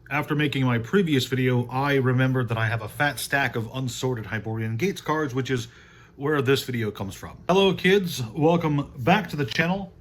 After making my previous video, I remembered that I have a fat stack of unsorted Hyborian Gates cards, which is where this video comes from. Hello kids, welcome back to the channel.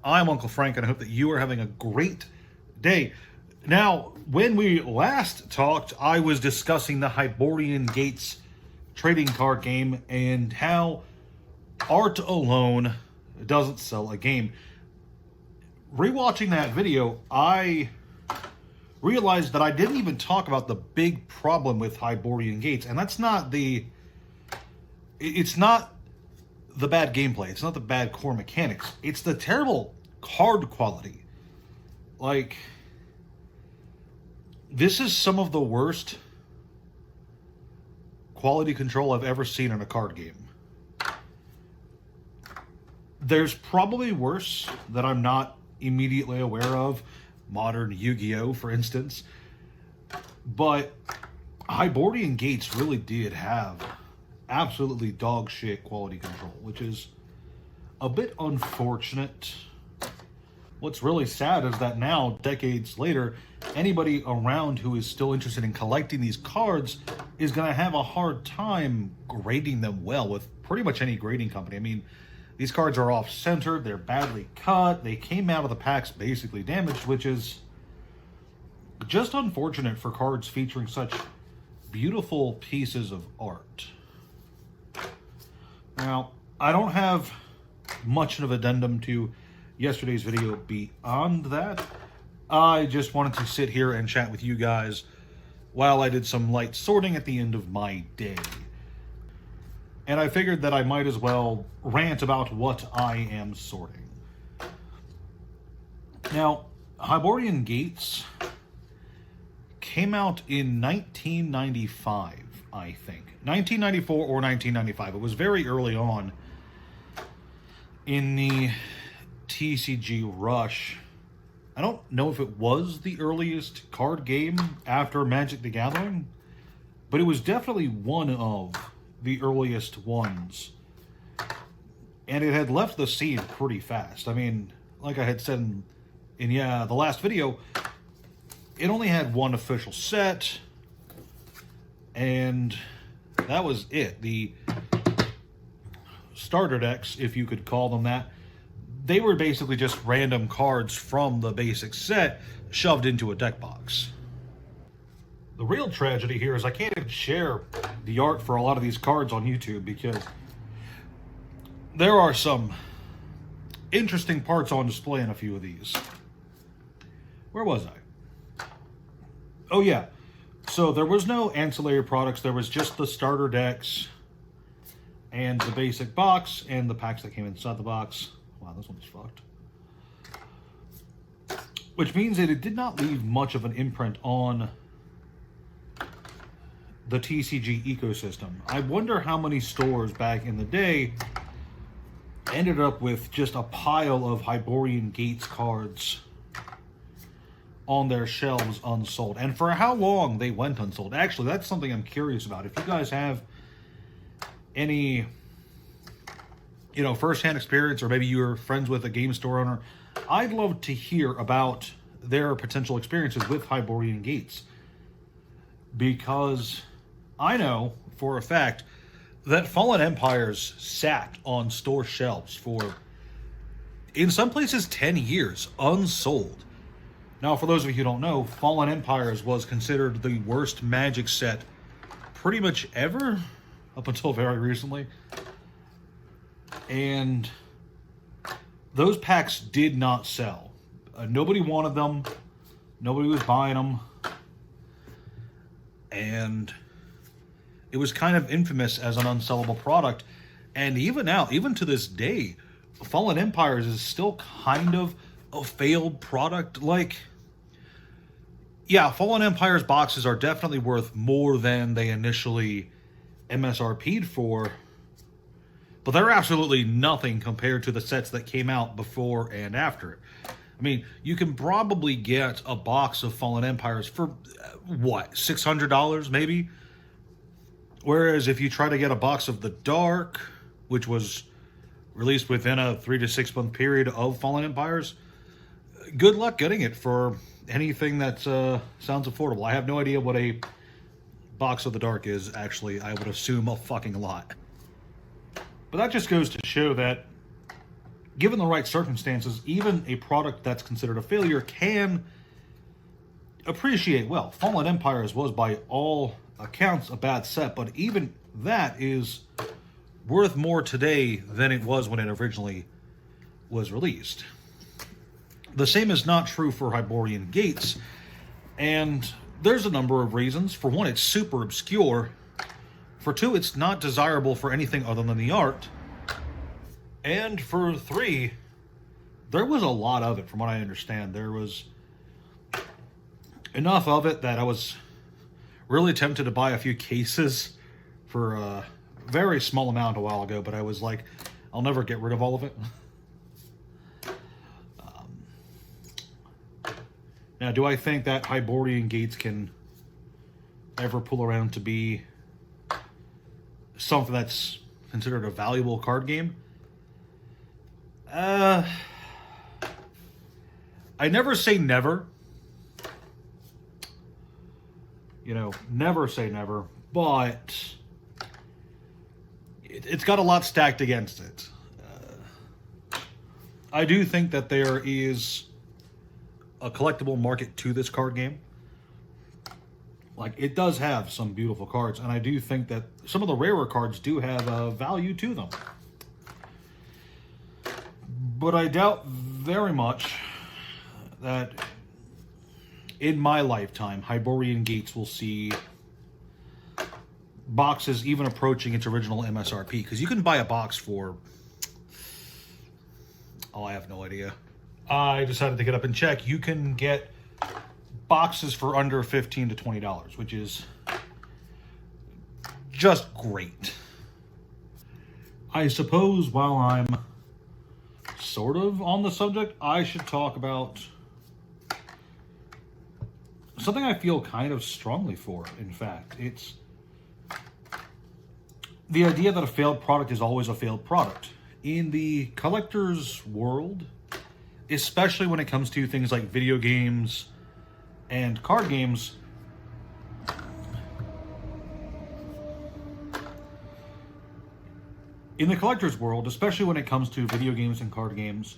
I'm Uncle Frank and I hope that you are having a great day. Now, when we last talked, I was discussing the Hyborian Gates trading card game and how art alone doesn't sell a game. Rewatching that video, I realized that I didn't even talk about the big problem with Hyborian Gates, and that's not it's not the bad gameplay, it's not the bad core mechanics, it's the terrible card quality. Like, this is some of the worst quality control I've ever seen in a card game. There's probably worse that I'm not immediately aware of, modern Yu-Gi-Oh, for instance. But Hyborian Gates really did have absolutely dog shit quality control, which is a bit unfortunate. What's really sad is that now, decades later, anybody around who is still interested in collecting these cards is going to have a hard time grading them well with pretty much any grading company. I mean, these cards are off-centered, they're badly cut, they came out of the packs basically damaged, which is just unfortunate for cards featuring such beautiful pieces of art. Now, I don't have much of an addendum to yesterday's video beyond that. I just wanted to sit here and chat with you guys while I did some light sorting at the end of my day. And I figured that I might as well rant about what I am sorting. Now, Hyborian Gates came out in 1995, I think. 1994 or 1995. It was very early on in the TCG rush. I don't know if it was the earliest card game after Magic the Gathering, but it was definitely one of the earliest ones. And it had left the scene pretty fast. I mean, like I had said in the last video, it only had one official set, and that was it. The starter decks, if you could call them that, they were basically just random cards from the basic set shoved into a deck box. The real tragedy here is I can't even share the art for a lot of these cards on YouTube because there are some interesting parts on display in a few of these. Where was I? Oh yeah, so there was no ancillary products, there was just the starter decks and the basic box and the packs that came inside the box. Wow, this one's fucked. Which means that it did not leave much of an imprint on the TCG ecosystem. I wonder how many stores back in the day ended up with just a pile of Hyborian Gates cards on their shelves unsold, and for how long they went unsold. Actually, that's something I'm curious about. If you guys have any, first-hand experience, or maybe you're friends with a game store owner, I'd love to hear about their potential experiences with Hyborian Gates, because I know for a fact that Fallen Empires sat on store shelves for, in some places, 10 years, unsold. Now, for those of you who don't know, Fallen Empires was considered the worst Magic set pretty much ever, up until very recently. And those packs did not sell. Nobody wanted them. Nobody was buying them. And it was kind of infamous as an unsellable product. And even now, even to this day, Fallen Empires is still kind of a failed product. Like, yeah, Fallen Empires boxes are definitely worth more than they initially MSRP'd for, but they're absolutely nothing compared to the sets that came out before and after it. I mean, you can probably get a box of Fallen Empires for, what, $600 maybe? Whereas if you try to get a box of the Dark, which was released within a 3 to 6 month period of Fallen Empires, good luck getting it for anything that sounds affordable. I have no idea what a Box of the Dark is, actually. I would assume a fucking lot. But that just goes to show that, given the right circumstances, even a product that's considered a failure can appreciate well. Fallen Empires was, by all accounts, a bad set, but even that is worth more today than it was when it originally was released. The same is not true for Hyborian Gates, and there's a number of reasons. For one, it's super obscure. For two, it's not desirable for anything other than the art. And for three, there was a lot of it, from what I understand. There was enough of it that I was really tempted to buy a few cases for a very small amount a while ago, but I was like, I'll never get rid of all of it. Now, do I think that Hyborian Gates can ever pull around to be something that's considered a valuable card game? I never say never. You know, never say never, but it's got a lot stacked against it. I do think that there is a collectible market to this card game. Like, it does have some beautiful cards, and I do think that some of the rarer cards do have a value to them. But I doubt very much that in my lifetime, Hyborian Gates will see boxes even approaching its original MSRP. Because you can buy a box for... oh, I have no idea. I decided to get up and check. You can get boxes for under $15 to $20, which is just great. I suppose while I'm sort of on the subject, I should talk about something I feel kind of strongly for, in fact. It's the idea that a failed product is always a failed product. In the collector's world, especially when it comes to things like video games and card games, in the collector's world, especially when it comes to video games and card games,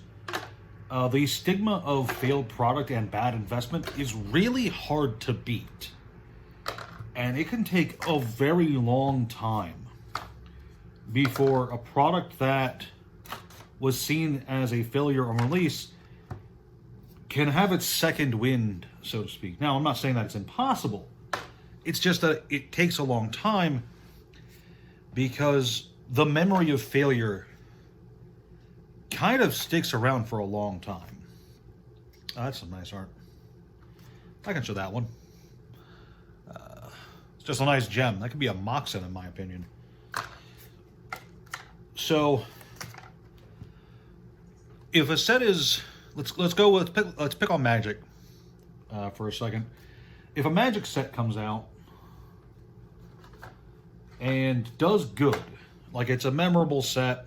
the stigma of failed product and bad investment is really hard to beat. And it can take a very long time before a product that was seen as a failure on release can have its second wind, so to speak. Now, I'm not saying that it's impossible. It's just that it takes a long time because the memory of failure kind of sticks around for a long time. Oh, that's some nice art. I can show that one. It's just a nice gem. That could be a Moxen, in my opinion. So, if a set is... Let's pick on Magic for a second. If a Magic set comes out and does good, like it's a memorable set,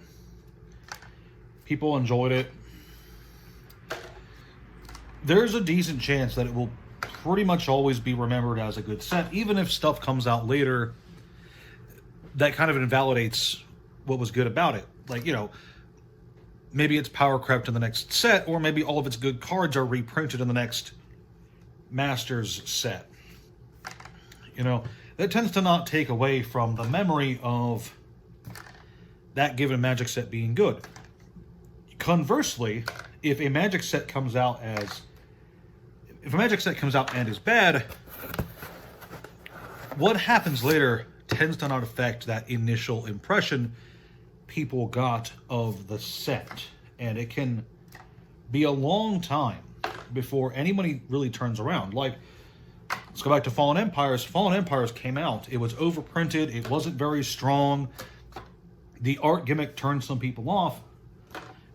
people enjoyed it, there's a decent chance that it will pretty much always be remembered as a good set, even if stuff comes out later that kind of invalidates what was good about it. Like, you know, maybe it's power crept in the next set, or maybe all of its good cards are reprinted in the next Masters set. You know, that tends to not take away from the memory of that given Magic set being good. Conversely, if a Magic set comes out and is bad, what happens later tends to not affect that initial impression people got of the set. And it can be a long time before anybody really turns around. Like, let's go back to Fallen Empires. Fallen Empires came out. It was overprinted. It wasn't very strong. The art gimmick turned some people off.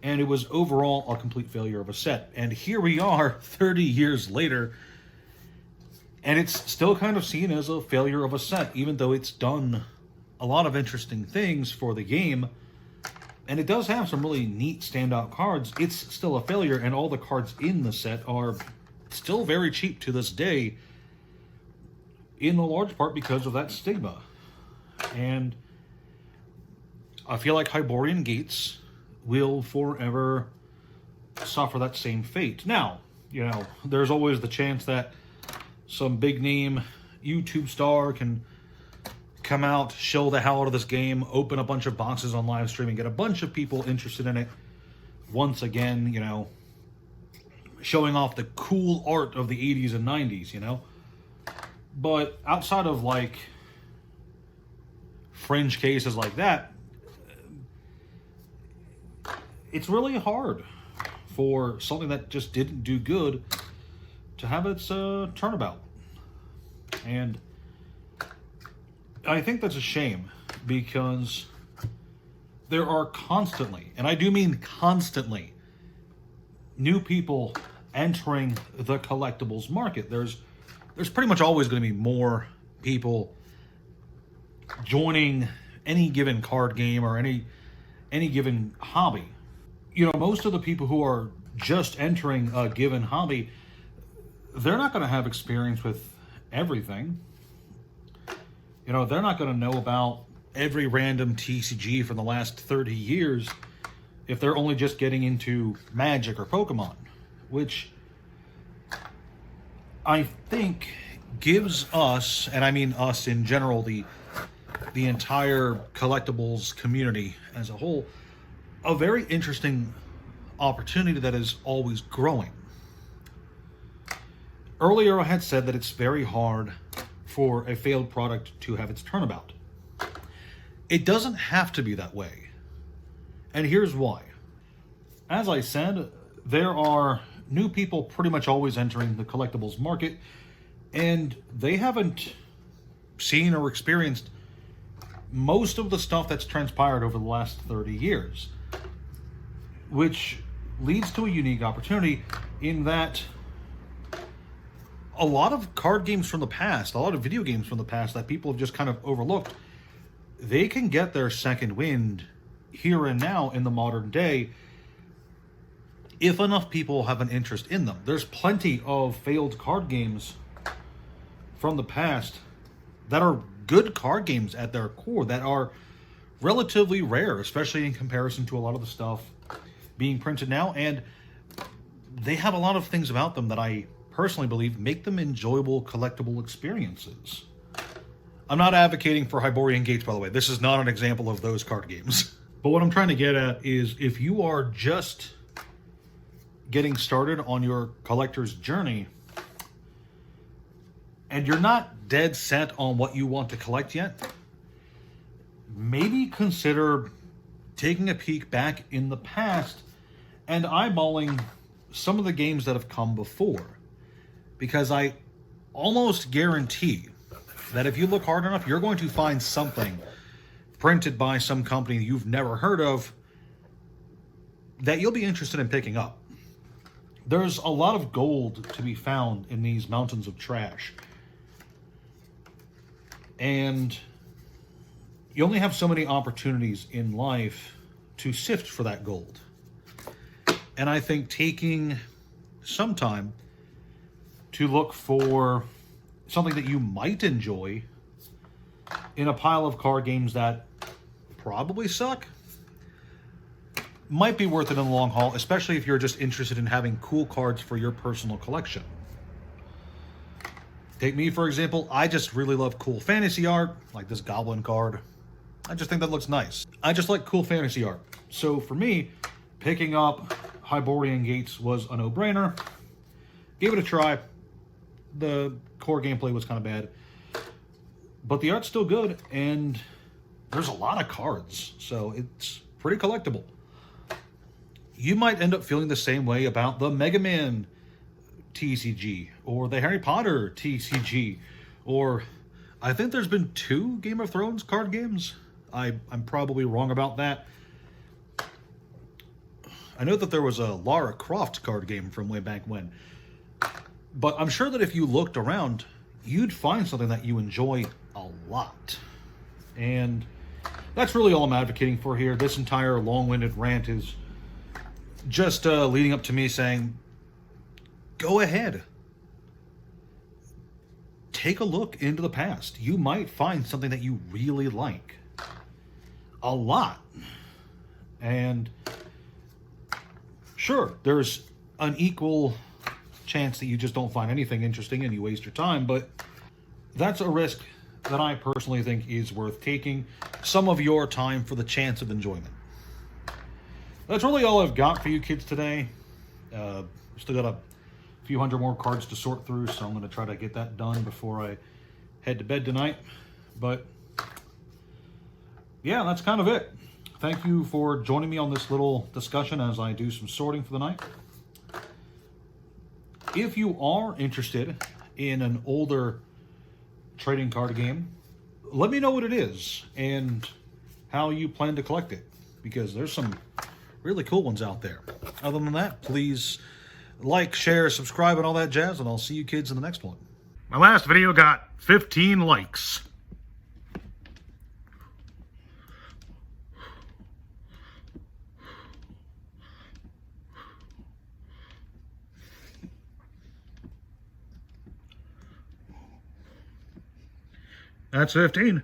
And it was overall a complete failure of a set. And here we are 30 years later, and it's still kind of seen as a failure of a set, even though it's done a lot of interesting things for the game. And it does have some really neat standout cards. It's still a failure, and all the cards in the set are still very cheap to this day, in a large part because of that stigma. And I feel like Hyborian Gates will forever suffer that same fate. Now, you know, there's always the chance that some big name YouTube star can come out, shill the hell out of this game, open a bunch of boxes on live stream, and get a bunch of people interested in it. Once again, you know, showing off the cool art of the 80s and 90s, you know. But outside of, like, fringe cases like that, it's really hard for something that just didn't do good to have its turnabout. And I think that's a shame, because there are constantly, and I do mean constantly, new people entering the collectibles market. There's pretty much always going to be more people joining any given card game or any given hobby. You know, most of the people who are just entering a given hobby, they're not going to have experience with everything. You know, they're not going to know about every random TCG from the last 30 years if they're only just getting into Magic or Pokemon, which I think gives us, and I mean us in general, the entire collectibles community as a whole, a very interesting opportunity that is always growing. Earlier I had said that it's very hard for a failed product to have its turnabout. It doesn't have to be that way. And here's why. As I said, there are new people pretty much always entering the collectibles market, and they haven't seen or experienced most of the stuff that's transpired over the last 30 years, which leads to a unique opportunity in that a lot of card games from the past, a lot of video games from the past that people have just kind of overlooked, they can get their second wind here and now in the modern day if enough people have an interest in them. There's plenty of failed card games from the past that are good card games at their core, that are relatively rare, especially in comparison to a lot of the stuff being printed now, and they have a lot of things about them that I personally believe make them enjoyable collectible experiences. I'm not advocating for Hyborian Gates, by the way. This is not an example of those card games. But what I'm trying to get at is, if you are just getting started on your collector's journey and you're not dead set on what you want to collect yet, maybe consider taking a peek back in the past and eyeballing some of the games that have come before. Because I almost guarantee that if you look hard enough, you're going to find something printed by some company you've never heard of that you'll be interested in picking up. There's a lot of gold to be found in these mountains of trash. And you only have so many opportunities in life to sift for that gold. And I think taking some time to look for something that you might enjoy in a pile of card games that probably suck might be worth it in the long haul, especially if you're just interested in having cool cards for your personal collection. Take me, for example. I just really love cool fantasy art, like this Goblin card. I just think that looks nice. I just like cool fantasy art. So for me, picking up Hyborian Gates was a no-brainer. Gave it a try. The core gameplay was kind of bad, but the art's still good, and there's a lot of cards, so it's pretty collectible. You might end up feeling the same way about the Mega Man TCG, or the Harry Potter TCG, or I think there's been 2 Game of Thrones card games. I'm probably wrong about that. I know that there was a Lara Croft card game from way back when. But I'm sure that if you looked around, you'd find something that you enjoy a lot. And that's really all I'm advocating for here. This entire long-winded rant is just leading up to me saying, go ahead. take a look into the past. You might find something that you really like a lot. And sure, there's an equal chance that you just don't find anything interesting and you waste your time, but that's a risk that I personally think is worth taking some of your time for the chance of enjoyment. That's really all I've got for you kids today. Still got a few hundred more cards to sort through, so I'm going to try to get that done before I head to bed tonight. But yeah, that's kind of it. Thank you for joining me on this little discussion as I do some sorting for the night. If you are interested in an older trading card game, let me know what it is and how you plan to collect it, because there's some really cool ones out there. Other than that, please like, share, subscribe, and all that jazz, and I'll see you kids in the next one. My last video got 15 likes. That's 15.